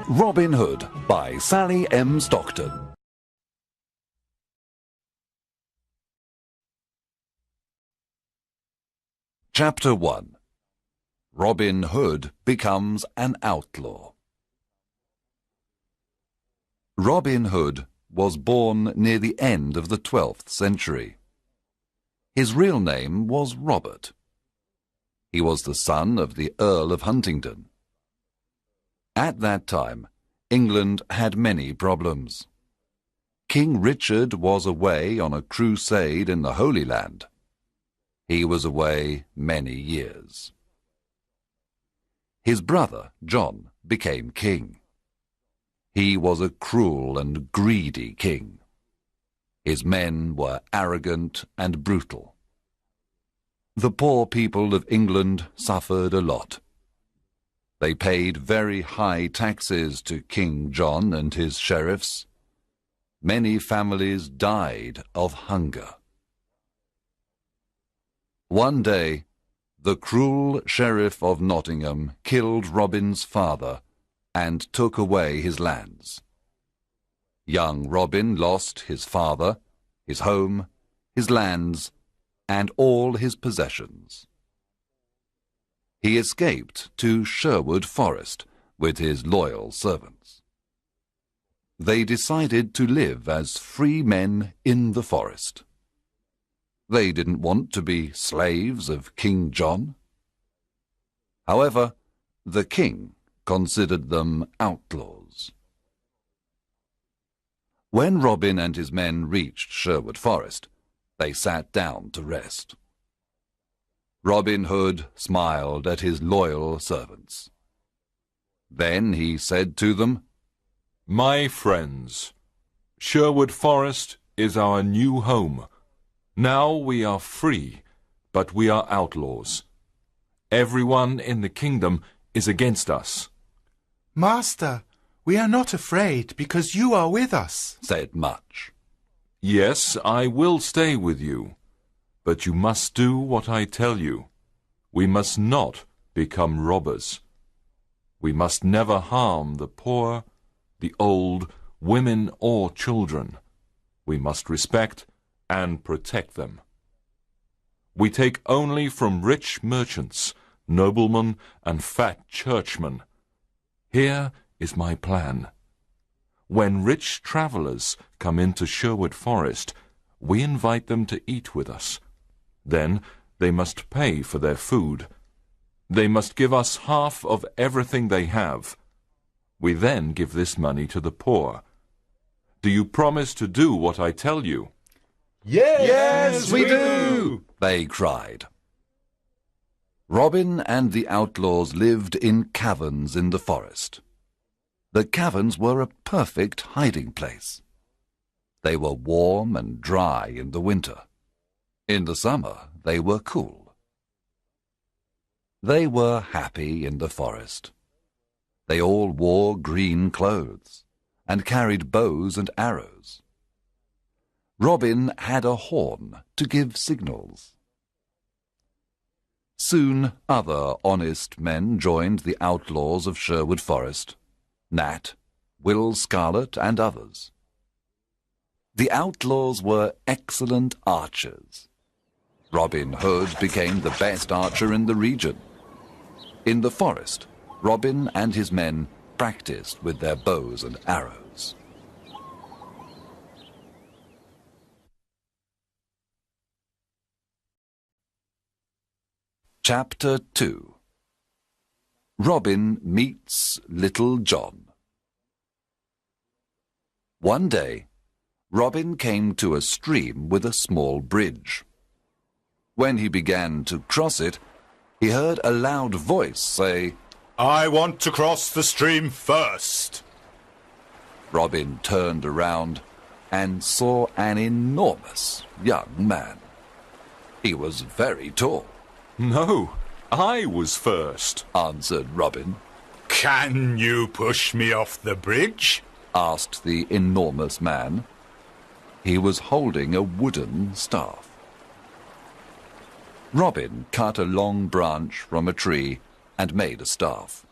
Robin Hood by Sally M. Stockton. Chapter 1. Robin Hood becomes an outlaw. Robin Hood was born near the end of the 12th century. His real name was Robert. He was the son of the Earl of Huntingdon. At that time, England had many problems. King Richard was away on a crusade in the Holy Land. He was away many years. His brother, John, became king. He was a cruel and greedy king. His men were arrogant and brutal. The poor people of England suffered a lot. They paid very high taxes to King John and his sheriffs. Many families died of hunger. One day, the cruel sheriff of Nottingham killed Robin's father and took away his lands. Young Robin lost his father, his home, his lands, and all his possessions. He escaped to Sherwood Forest with his loyal servants. They decided to live as free men in the forest. They didn't want to be slaves of King John. However, the king considered them outlaws. When Robin and his men reached Sherwood Forest, they sat down to rest. Robin Hood smiled at his loyal servants. Then he said to them, "My friends, Sherwood Forest is our new home. Now we are free, but we are outlaws. Everyone in the kingdom is against us." "Master, we are not afraid because you are with us," said Much. "Yes, I will stay with you. But you must do what I tell you. We must not become robbers. We must never harm the poor, the old, women or children. We must respect and protect them. We take only from rich merchants, noblemen and fat churchmen. Here is my plan. When rich travelers come into Sherwood Forest, we invite them to eat with us. Then they must pay for their food. They must give us half of everything they have. We then give this money to the poor. Do you promise to do what I tell you?" Yes, we do, they cried. Robin and the outlaws lived in caverns in the forest. The caverns were a perfect hiding place. They were warm and dry in the winter. In the summer, they were cool. They were happy in the forest. They all wore green clothes and carried bows and arrows. Robin had a horn to give signals. Soon other honest men joined the outlaws of Sherwood Forest, Nat, Will Scarlet, and others. The outlaws were excellent archers. Robin Hood became the best archer in the region. In the forest, Robin and his men practiced with their bows and arrows. Chapter 2. Robin meets Little John. One day, Robin came to a stream with a small bridge. When he began to cross it, he heard a loud voice say, "I want to cross the stream first." Robin turned around and saw an enormous young man. He was very tall. "No, I was first," answered Robin. "Can you push me off the bridge?" asked the enormous man. He was holding a wooden staff. Robin cut a long branch from a tree and made a staff.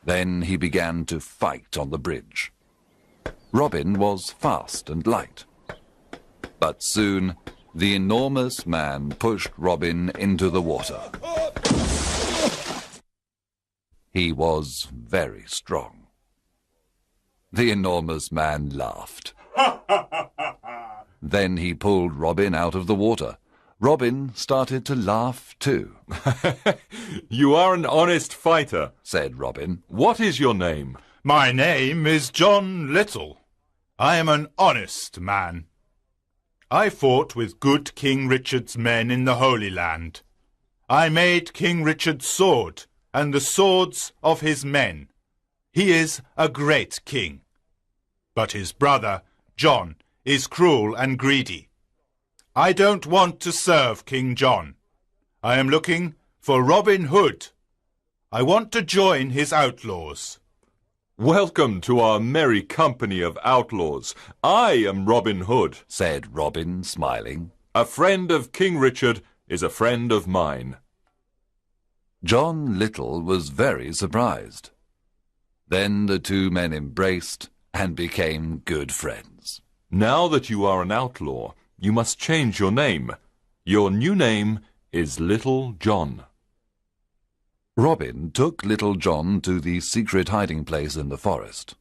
Then he began to fight on the bridge. Robin was fast and light. But soon the enormous man pushed Robin into the water. He was very strong. The enormous man laughed. Then he pulled Robin out of the water. Robin started to laugh too. You are an honest fighter, said Robin. What is your name? My name is John Little. I am an honest man. I fought with good King Richard's men in the Holy Land. I made King Richard's sword and the swords of his men. He is a great king. But his brother, John, is cruel and greedy. I don't want to serve King John. I am looking for Robin Hood. I want to join his outlaws. Welcome to our merry company of outlaws. I am Robin Hood, said Robin, smiling. A friend of King Richard is a friend of mine. John Little was very surprised. Then the two men embraced and became good friends. Now that you are an outlaw, you must change your name. Your new name is Little John. Robin took Little John to the secret hiding place in the forest.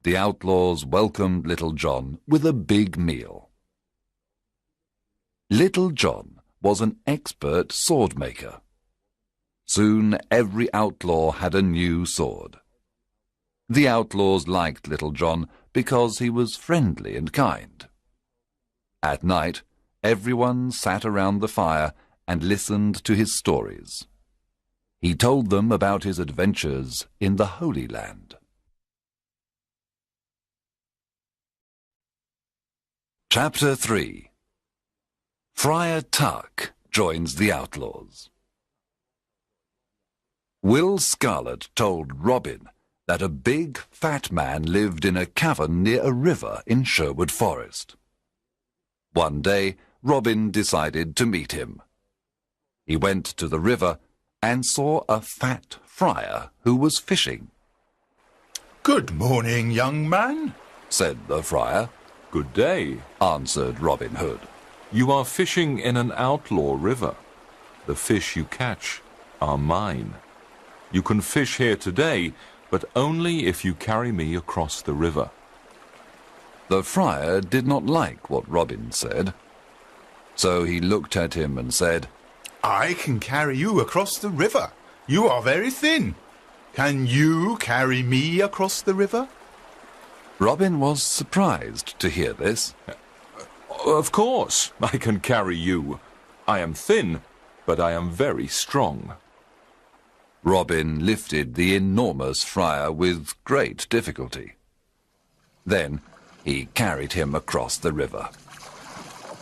The outlaws welcomed Little John with a big meal. Little John was an expert sword maker. Soon every outlaw had a new sword. The outlaws liked Little John because he was friendly and kind. At night, everyone sat around the fire and listened to his stories. He told them about his adventures in the Holy Land. Chapter 3. Friar Tuck joins the outlaws. Will Scarlet told Robin that a big, fat man lived in a cavern near a river in Sherwood Forest. One day, Robin decided to meet him. He went to the river and saw a fat friar who was fishing. Good morning, young man, said the friar. Good day, answered Robin Hood. You are fishing in an outlaw river. The fish you catch are mine. You can fish here today, but only if you carry me across the river. The friar did not like what Robin said, so he looked at him and said, I can carry you across the river. You are very thin. Can you carry me across the river? Robin was surprised to hear this. Of course, I can carry you. I am thin, but I am very strong. Robin lifted the enormous friar with great difficulty. Then he carried him across the river.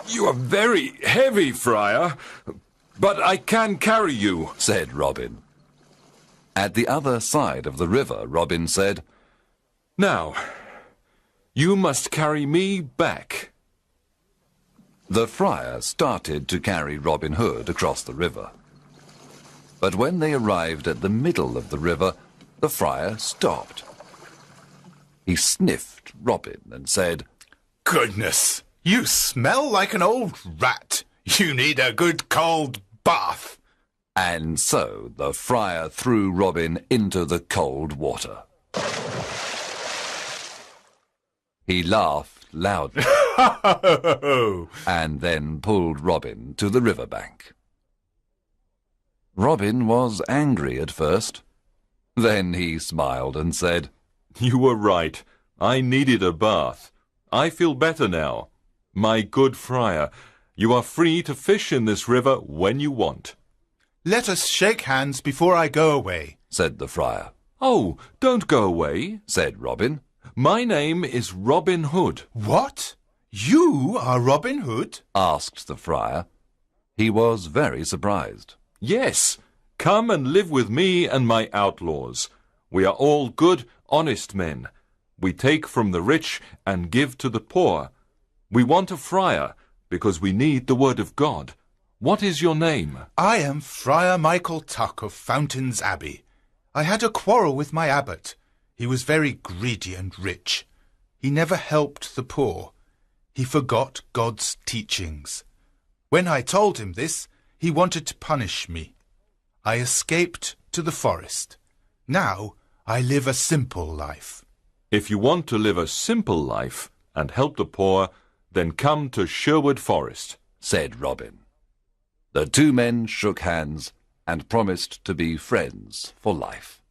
You are very heavy, friar, but I can carry you, said Robin. At the other side of the river, Robin said, Now, you must carry me back. The friar started to carry Robin Hood across the river. But when they arrived at the middle of the river, the friar stopped. He sniffed Robin and said, Goodness, you smell like an old rat. You need a good cold bath. And so the friar threw Robin into the cold water. He laughed loudly and then pulled Robin to the riverbank. Robin was angry at first. Then he smiled and said, You were right. I needed a bath. I feel better now. My good friar, you are free to fish in this river when you want. Let us shake hands before I go away, said the friar. Oh, don't go away, said Robin. My name is Robin Hood. What? You are Robin Hood? Asked the friar. He was very surprised. Yes, come and live with me and my outlaws. We are all good, honest men. We take from the rich and give to the poor. We want a friar because we need the word of God. What is your name? I am Friar Michael Tuck of Fountains Abbey. I had a quarrel with my abbot. He was very greedy and rich. He never helped the poor. He forgot God's teachings. When I told him this, he wanted to punish me. I escaped to the forest. Now I live a simple life. If you want to live a simple life and help the poor, then come to Sherwood Forest, said Robin. The two men shook hands and promised to be friends for life.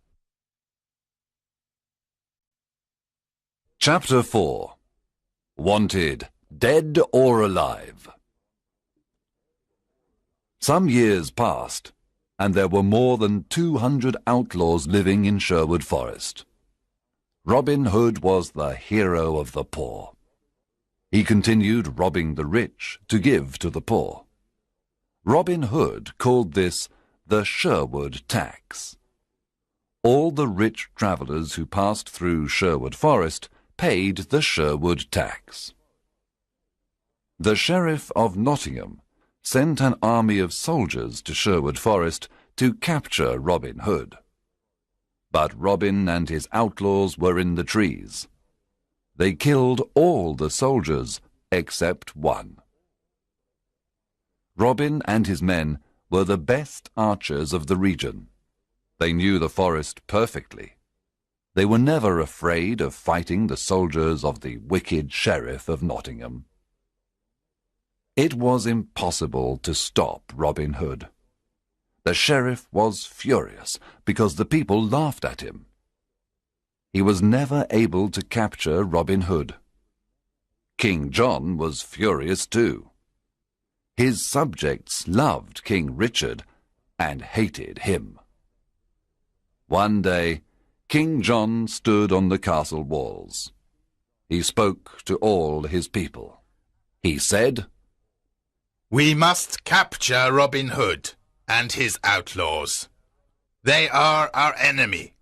Chapter 4. Wanted, Dead or Alive. Some years passed, and there were more than 200 outlaws living in Sherwood Forest. Robin Hood was the hero of the poor. He continued robbing the rich to give to the poor. Robin Hood called this the Sherwood tax. All the rich travellers who passed through Sherwood Forest paid the Sherwood tax. The Sheriff of Nottingham sent an army of soldiers to Sherwood Forest to capture Robin Hood. But Robin and his outlaws were in the trees. They killed all the soldiers except one. Robin and his men were the best archers of the region. They knew the forest perfectly. They were never afraid of fighting the soldiers of the wicked Sheriff of Nottingham. It was impossible to stop Robin Hood. The sheriff was furious because the people laughed at him. He was never able to capture Robin Hood. King John was furious too. His subjects loved King Richard and hated him. One day, King John stood on the castle walls. He spoke to all his people. He said, "We must capture Robin Hood and his outlaws. They are our enemy.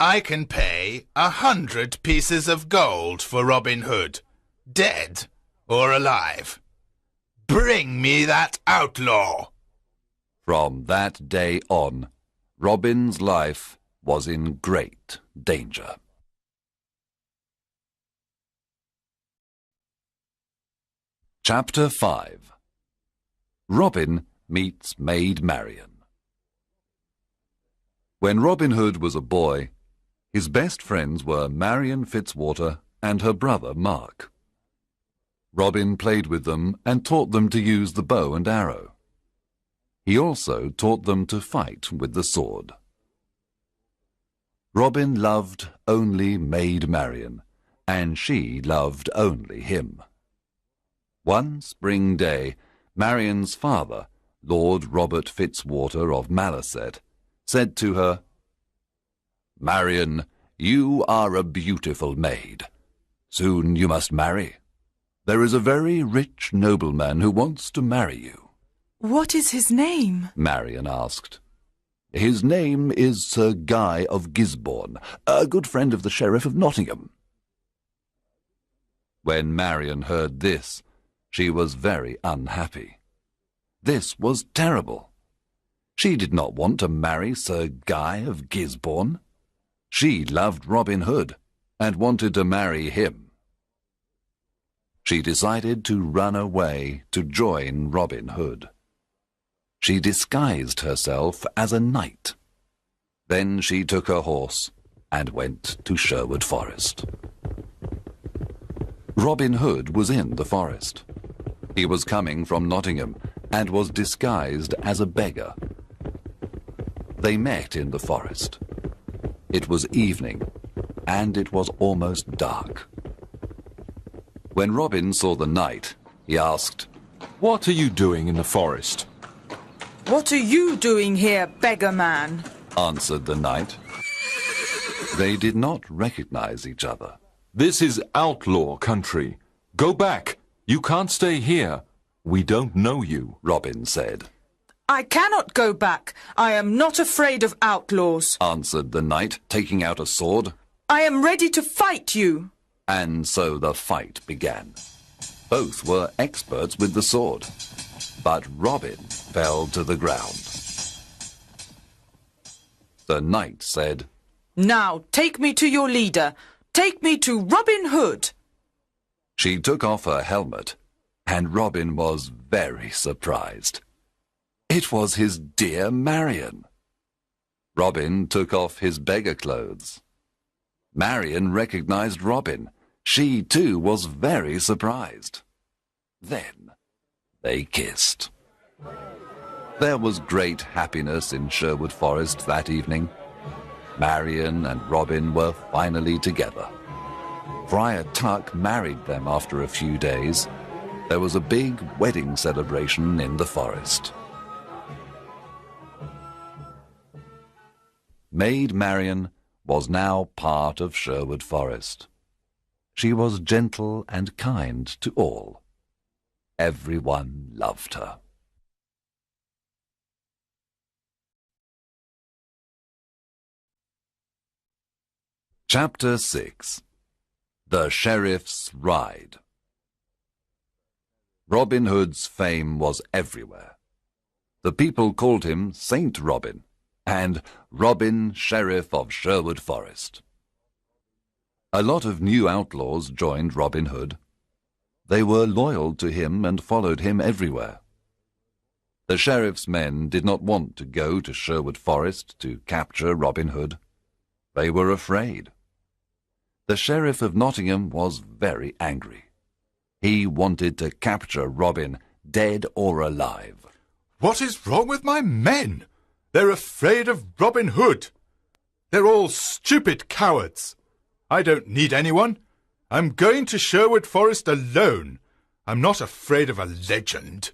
I can pay 100 pieces of gold for Robin Hood, dead or alive. Bring me that outlaw." From that day on, Robin's life was in great danger. Chapter 5. Robin meets Maid Marian. When Robin Hood was a boy, his best friends were Marian Fitzwater and her brother Mark. Robin played with them and taught them to use the bow and arrow. He also taught them to fight with the sword. Robin loved only Maid Marian, and she loved only him. One spring day, Marian's father, Lord Robert Fitzwater of Malaset, said to her, "Marian, you are a beautiful maid. Soon you must marry. There is a very rich nobleman who wants to marry you." "What is his name?" Marian asked. "His name is Sir Guy of Gisborne, a good friend of the Sheriff of Nottingham." When Marian heard this, she was very unhappy. This was terrible. She did not want to marry Sir Guy of Gisborne. She loved Robin Hood and wanted to marry him. She decided to run away to join Robin Hood. She disguised herself as a knight. Then she took her horse and went to Sherwood Forest. Robin Hood was in the forest. He was coming from Nottingham and was disguised as a beggar. They met in the forest. It was evening, and it was almost dark. When Robin saw the knight, he asked, "What are you doing in the forest?" "What are you doing here, beggar man?" answered the knight. They did not recognize each other. "This is outlaw country. Go back. You can't stay here. We don't know you," Robin said. "I cannot go back. I am not afraid of outlaws," answered the knight, taking out a sword. "I am ready to fight you." And so the fight began. Both were experts with the sword, but Robin fell to the ground. The knight said, Now take me to your leader. Take me to Robin Hood. She took off her helmet, and Robin was very surprised. It was his dear Marion. Robin took off his beggar clothes. Marion recognized Robin. She, too, was very surprised. Then they kissed. There was great happiness in Sherwood Forest that evening. Marion and Robin were finally together. Friar Tuck married them after a few days. There was a big wedding celebration in the forest. Maid Marion was now part of Sherwood Forest. She was gentle and kind to all. Everyone loved her. Chapter 6. The Sheriff's Ride. Robin Hood's fame was everywhere. The people called him Saint Robin and Robin, Sheriff of Sherwood Forest. A lot of new outlaws joined Robin Hood. They were loyal to him and followed him everywhere. The sheriff's men did not want to go to Sherwood Forest to capture Robin Hood. They were afraid. The Sheriff of Nottingham was very angry. He wanted to capture Robin, dead or alive. What is wrong with my men? They're afraid of Robin Hood. They're all stupid cowards. I don't need anyone. I'm going to Sherwood Forest alone. I'm not afraid of a legend.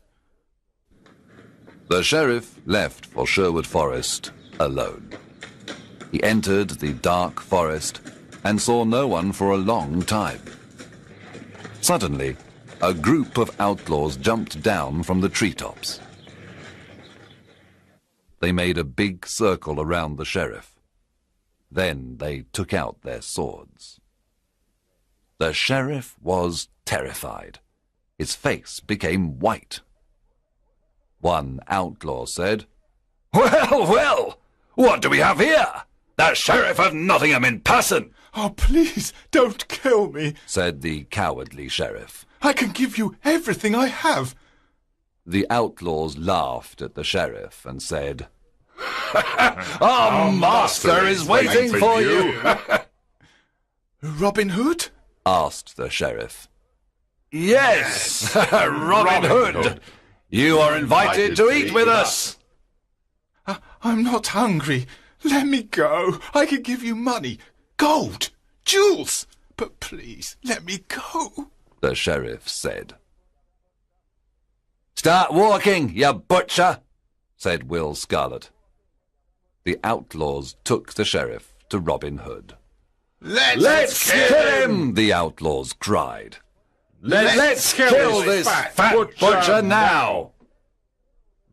The sheriff left for Sherwood Forest alone. He entered the dark forest and saw no one for a long time. Suddenly, a group of outlaws jumped down from the treetops. They made a big circle around the sheriff. Then they took out their swords. The sheriff was terrified. His face became white. One outlaw said, Well, well, what do we have here? The Sheriff of Nottingham in person! Oh, please, don't kill me, said the cowardly sheriff. I can give you everything I have. The outlaws laughed at the sheriff and said, Our master is waiting for you! Robin Hood? asked the sheriff. Yes, Robin Hood! You are invited to eat with us! I'm not hungry. Let me go. I can give you money, gold, jewels. But please, let me go, the sheriff said. Start walking, you butcher, said Will Scarlet. The outlaws took the sheriff to Robin Hood. Let's kill him, the outlaws cried. Let's kill this fat butcher now.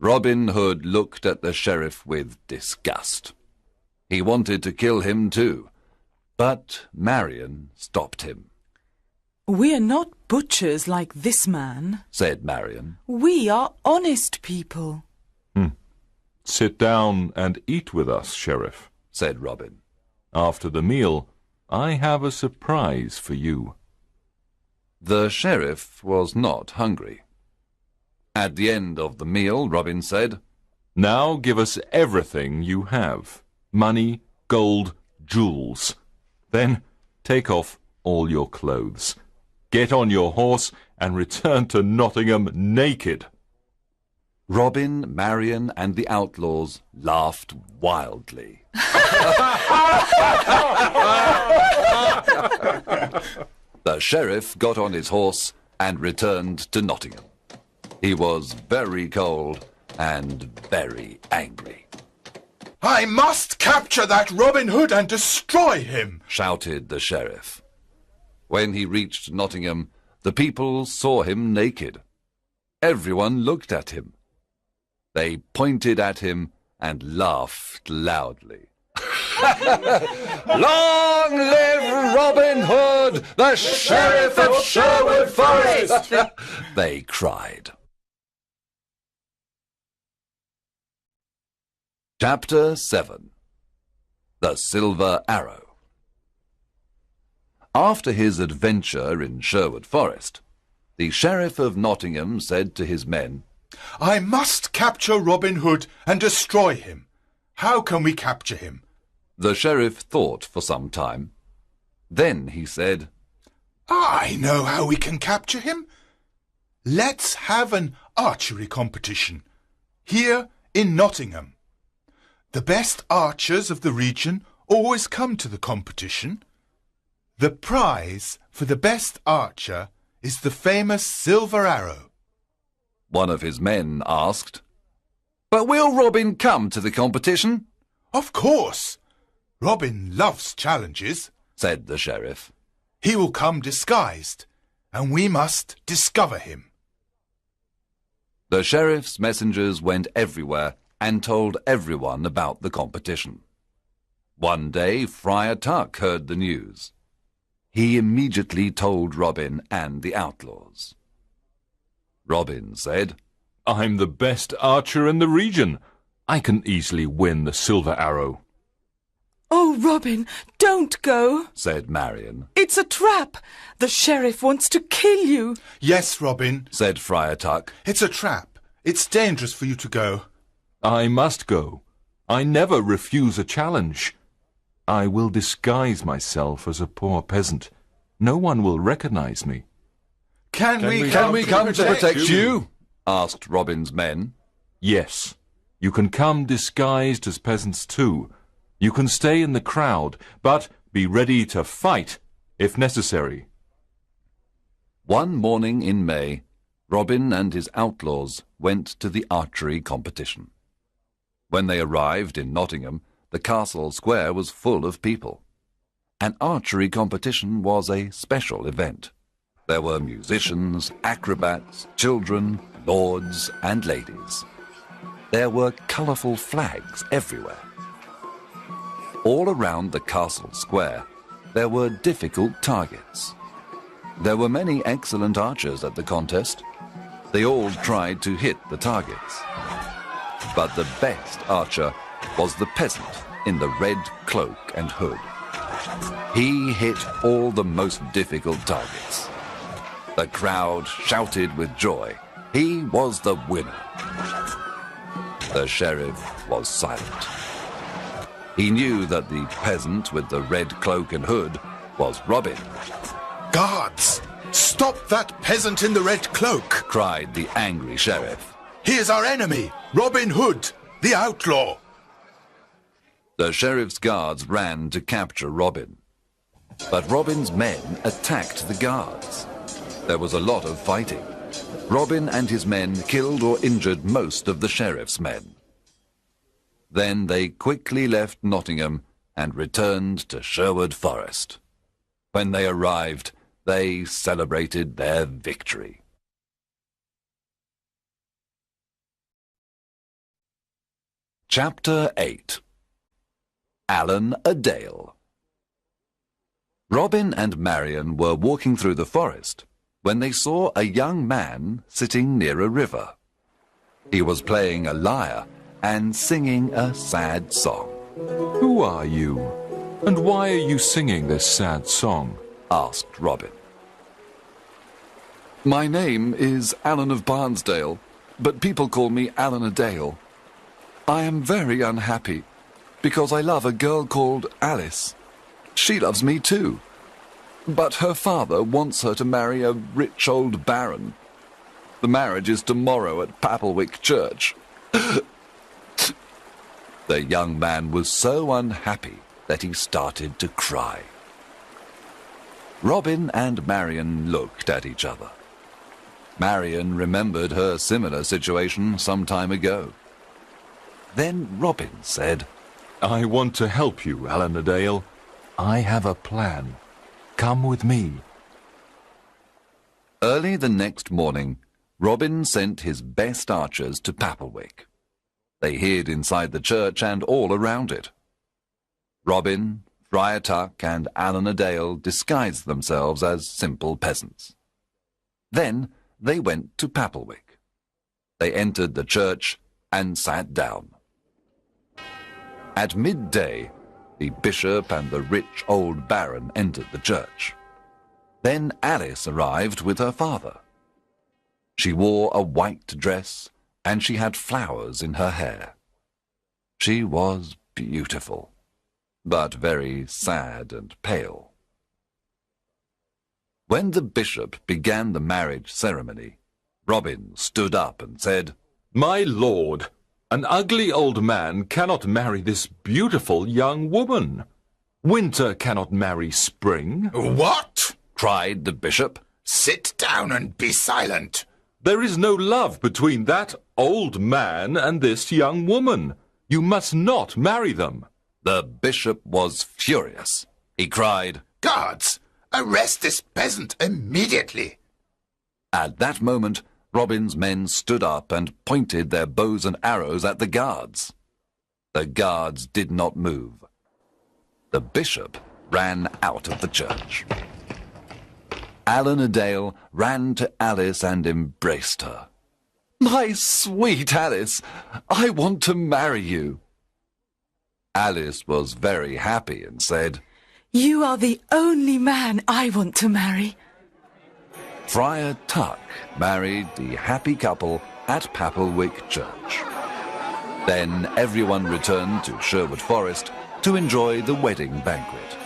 Robin Hood looked at the sheriff with disgust. He wanted to kill him too, but Marion stopped him. We're not butchers like this man, said Marion. We are honest people. Sit down and eat with us, Sheriff, said Robin. After the meal, I have a surprise for you. The sheriff was not hungry. At the end of the meal, Robin said, Now give us everything you have. Money, gold, jewels. Then take off all your clothes. Get on your horse and return to Nottingham naked. Robin, Marion, and the outlaws laughed wildly. The sheriff got on his horse and returned to Nottingham. He was very cold and very angry. I must capture that Robin Hood and destroy him, shouted the sheriff. When he reached Nottingham, the people saw him naked. Everyone looked at him. They pointed at him and laughed loudly. Long live Robin Hood, the Sheriff of Sherwood Forest! They cried. Chapter 7. the silver arrow. After his adventure in Sherwood Forest, the Sheriff of Nottingham said to his men, I must capture Robin Hood and destroy him. How can we capture him? The sheriff thought for some time. Then he said, I know how we can capture him. Let's have an archery competition here in Nottingham. The best archers of the region always come to the competition. The prize for the best archer is the famous silver arrow. One of his men asked, But will Robin come to the competition? Of course. Robin loves challenges, said the sheriff. He will come disguised, and we must discover him. The sheriff's messengers went everywhere and told everyone about the competition. One day Friar Tuck heard the news. He immediately told Robin and the outlaws. Robin said, I'm the best archer in the region. I can easily win the silver arrow. Oh, Robin, don't go, said Marion. It's a trap. The sheriff wants to kill you. Yes, Robin, said Friar Tuck. It's a trap. It's dangerous for you to go. I must go. I never refuse a challenge. I will disguise myself as a poor peasant. No one will recognize me. Can we come to protect you? Asked Robin's men. Yes, you can come disguised as peasants too. You can stay in the crowd, but be ready to fight if necessary. One morning in May, Robin and his outlaws went to the archery competition. When they arrived in Nottingham, the castle square was full of people. An archery competition was a special event. There were musicians, acrobats, children, lords and ladies. There were colourful flags everywhere. All around the castle square, there were difficult targets. There were many excellent archers at the contest. They all tried to hit the targets. But the best archer was the peasant in the red cloak and hood. He hit all the most difficult targets. The crowd shouted with joy. He was the winner. The sheriff was silent. He knew that the peasant with the red cloak and hood was Robin. Guards! Stop that peasant in the red cloak! Cried the angry sheriff. He is our enemy, Robin Hood, the outlaw. The sheriff's guards ran to capture Robin. But Robin's men attacked the guards. There was a lot of fighting. Robin and his men killed or injured most of the sheriff's men. Then they quickly left Nottingham and returned to Sherwood Forest. When they arrived, they celebrated their victory. Chapter 8. Alan a Dale. Robin and Marion were walking through the forest when they saw a young man sitting near a river. He was playing a lyre and singing a sad song. Who are you, and why are you singing this sad song? Asked Robin. My name is Alan of Barnesdale, but people call me Alan a Dale. I am very unhappy because I love a girl called Alice. She loves me too, but her father wants her to marry a rich old baron. The marriage is tomorrow at Papelwick Church. The young man was so unhappy that he started to cry. Robin and Marion looked at each other. Marion remembered her similar situation some time ago. Then Robin said, I want to help you, Alan a Dale. I have a plan. Come with me. Early the next morning, Robin sent his best archers to Papelwick. They hid inside the church and all around it. Robin, Friar Tuck, and Alan a Dale disguised themselves as simple peasants. Then they went to Papelwick. They entered the church and sat down. At midday, The bishop and the rich old baron entered the church. Then Alice arrived with her father. She wore a white dress, and she had flowers in her hair. She was beautiful, but very sad and pale. When the bishop began the marriage ceremony, Robin stood up and said, "My lord, an ugly old man cannot marry this beautiful young woman. Winter cannot marry spring." What? cried the bishop. Sit down and be silent. There is no love between that old man and this young woman. You must not marry them. The bishop was furious. He cried, Guards, arrest this peasant immediately. At that moment, Robin's men stood up and pointed their bows and arrows at the guards. The guards did not move. The bishop ran out of the church. Alan a Dale ran to Alice and embraced her. "My sweet Alice, I want to marry you." Alice was very happy and said, You are the only man I want to marry. Friar Tuck married the happy couple at Papelwick Church. Then everyone returned to Sherwood Forest to enjoy the wedding banquet.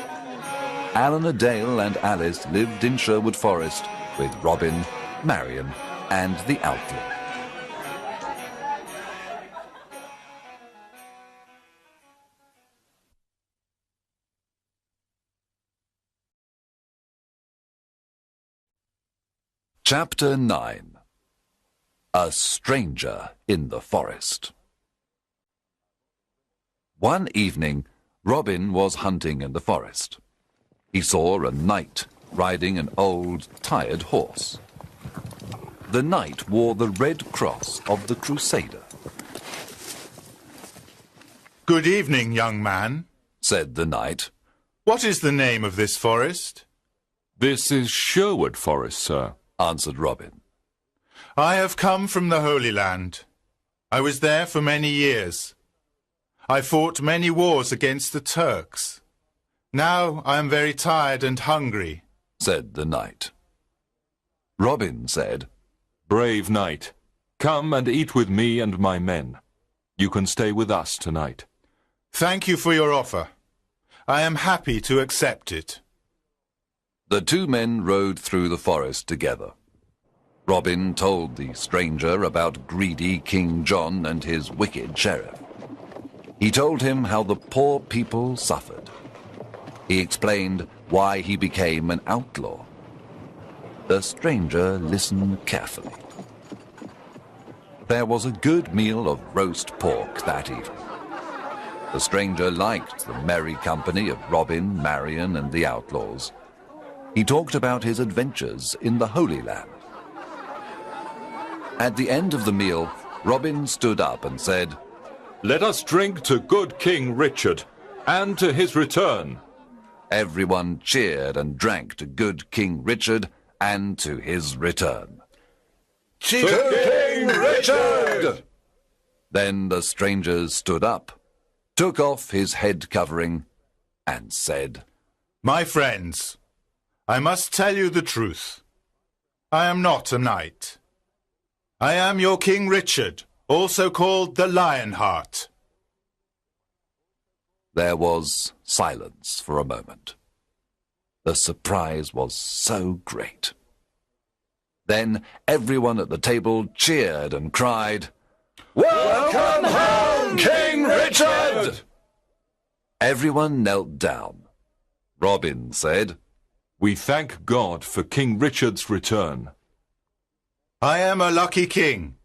Alan a Dale and Alice lived in Sherwood Forest with Robin, Marion, and the Outlaw. Chapter 9. A Stranger in the Forest. One evening, Robin was hunting in the forest. He saw a knight riding an old, tired horse. The knight wore the red cross of the Crusader. Good evening, young man, said the knight. What is the name of this forest? This is Sherwood Forest, sir, answered Robin. I have come from the Holy Land. I was there for many years. I fought many wars against the Turks. Now I am very tired and hungry, said the knight. Robin said, Brave knight, come and eat with me and my men. You can stay with us tonight. Thank you for your offer. I am happy to accept it. The two men rode through the forest together. Robin told the stranger about greedy King John and his wicked sheriff. He told him how the poor people suffered. He explained why he became an outlaw. The stranger listened carefully. There was a good meal of roast pork that evening. The stranger liked the merry company of Robin, Marion, and the outlaws. He talked about his adventures in the Holy Land. At the end of the meal, Robin stood up and said, Let us drink to good King Richard, and to his return. Everyone cheered and drank to good King Richard and to his return. To King Richard! Then the stranger stood up, took off his head covering, and said, My friends, I must tell you the truth. I am not a knight. I am your King Richard, also called the Lionheart. There was silence for a moment. The surprise was so great. Then everyone at the table cheered and cried, Welcome home, King Richard! Everyone knelt down. Robin said, We thank God for King Richard's return. I am a lucky king.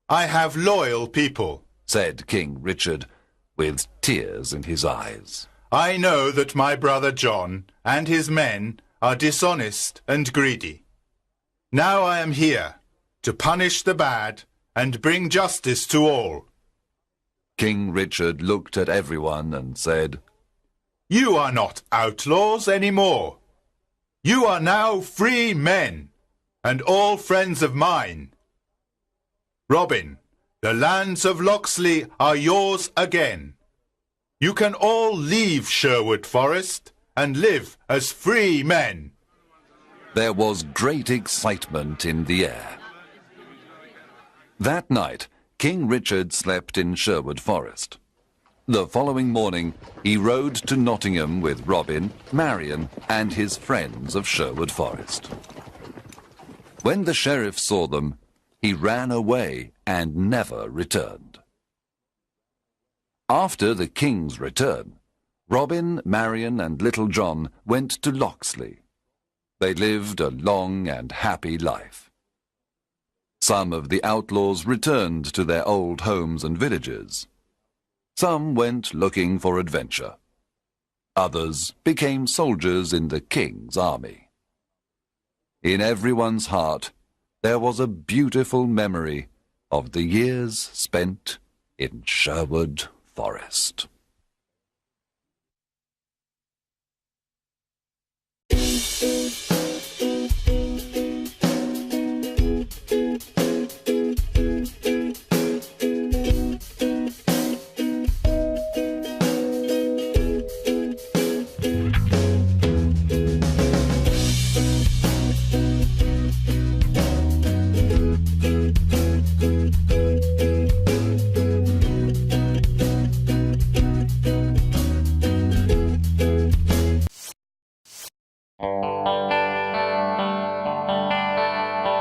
I have loyal people, said King Richard, with tears in his eyes. I know that my brother John and his men are dishonest and greedy. Now I am here to punish the bad and bring justice to all. King Richard looked at everyone and said, You are not outlaws anymore. You are now free men, and all friends of mine. Robin, the lands of Locksley are yours again. You can all leave Sherwood Forest and live as free men. There was great excitement in the air. That night, King Richard slept in Sherwood Forest. The following morning, he rode to Nottingham with Robin, Marian, and his friends of Sherwood Forest. When the sheriff saw them, he ran away and never returned. After the king's return, Robin, Marian, and Little John went to Locksley. They lived a long and happy life. Some of the outlaws returned to their old homes and villages. Some went looking for adventure. Others became soldiers in the king's army. In everyone's heart, there was a beautiful memory of the years spent in Sherwood Forest.